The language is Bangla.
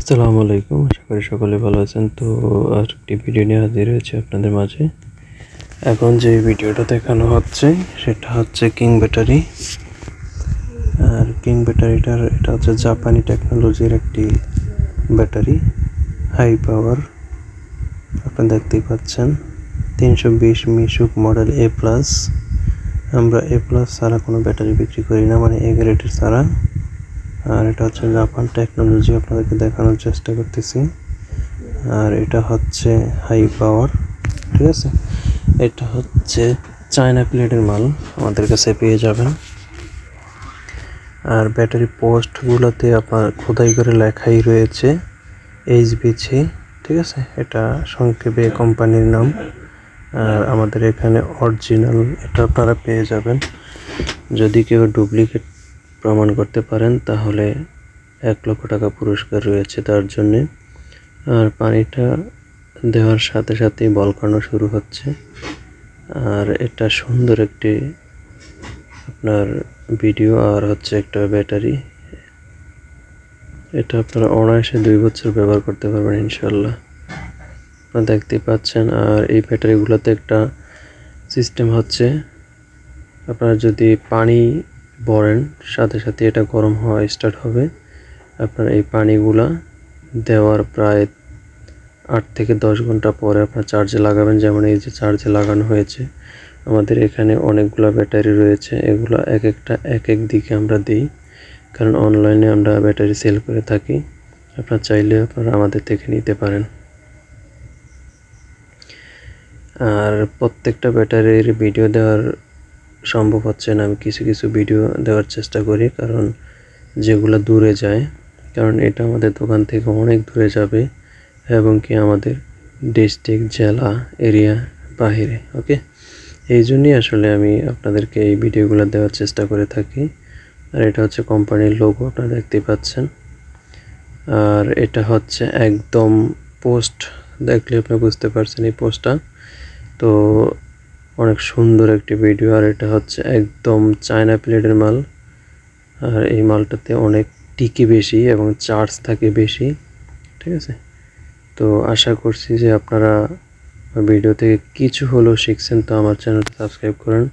আসসালামু আলাইকুম, আশা করি সকলে ভালো আছেন। তো আরেকটি ভিডিও নিয়ে হাজির হয়েছে আপনাদের মাঝে। এখন যে ভিডিওটা দেখানো হচ্ছে সেটা হচ্ছে কিং ব্যাটারি। আর কিং ব্যাটারিটার এটা হচ্ছে জাপানি টেকনোলজির একটি ব্যাটারি, হাই পাওয়ার। আপনারা দেখতেই পাচ্ছেন 320 মিশুক মডেল A+। আমরা A+ ছাড়া কোনো ব্যাটারি বিক্রি করি না, মানে A গ্রেডের ছাড়া। আর এটা হচ্ছে জাপান টেকনোলজি, আপনাদেরকে দেখানোর চেষ্টা করতেছি। আর এটা হচ্ছে হাই পাওয়ার, ঠিক আছে। এটা হচ্ছে চায়না প্লেটের মাল, আমাদের কাছে পেয়ে যাবেন। আর ব্যাটারি পোস্টগুলোতে আপনার খোদাই করে লেখাই রয়েছে HBC, ঠিক আছে। এটা সংক্ষেপে কোম্পানির নাম। আর আমাদের এখানে অরিজিনাল এটা আপনারা পেয়ে যাবেন। যদি কেউ ডুপ্লিকেট প্রমাণ করতে পারেন তাহলে 1 লক্ষ টাকা পুরস্কার রয়েছে তার জন্যে। আর পানিটা দেওয়ার সাথে সাথেই বলকানো শুরু হচ্ছে। আর এটা সুন্দর একটি আপনার ভিডিও, আর হচ্ছে একটা ব্যাটারি। এটা আপনারা অনায়াসে 2 বছর ব্যবহার করতে পারবেন ইনশাল্লাহ, আপনারা দেখতে পাচ্ছেন। আর এই ব্যাটারিগুলোতে একটা সিস্টেম হচ্ছে, আপনারা যদি পানি ভরেন সাথে সাথে এটা গরম হওয়া স্টার্ট হবে। আপনার এই পানিগুলা দেওয়ার প্রায় 8 থেকে 10 ঘন্টা পরে আপনার চার্জে লাগাবেন। যেমন এই যে চার্জে লাগানো হয়েছে। আমাদের এখানে অনেকগুলো ব্যাটারি রয়েছে, এগুলো এক একটা এক এক দিকে আমরা দিই, কারণ অনলাইনে আমরা ব্যাটারি সেল করে থাকি। আপনারা চাইলে আপনারা আমাদের থেকে নিতে পারেন। আর প্রত্যেকটা ব্যাটারির ভিডিও দেওয়ার সম্ভব হচ্ছে না, আমি কিছু কিছু ভিডিও দেওয়ার চেষ্টা করি, কারণ যেগুলো দূরে যায়, কারণ এটা আমাদের দোকান থেকে অনেক দূরে যাবে এবং কি আমাদের ডিস্ট্রিক্ট, জেলা, এরিয়া বাহিরে। ওকে, এই জন্যই আসলে আমি আপনাদেরকে এই ভিডিওগুলো দেওয়ার চেষ্টা করে থাকি। আর এটা হচ্ছে কোম্পানির লোগো, আপনারা দেখতে পাচ্ছেন। আর এটা হচ্ছে একদম পোস্ট, দেখলে আপনি বুঝতে পারছেন এই পোস্টটা। তো অনেক সুন্দর একটি ভিডিও। আর এটা হচ্ছে একদম চায়না প্লেটের মাল। আর এই মালটাতে অনেক টিকে বেশি এবং চার্জ থাকে বেশি, ঠিক আছে। তো আশা করছি যে আপনারা ভিডিও থেকে কিছু হলেও শিখছেন। তো আমার চ্যানেলটা সাবস্ক্রাইব করেন।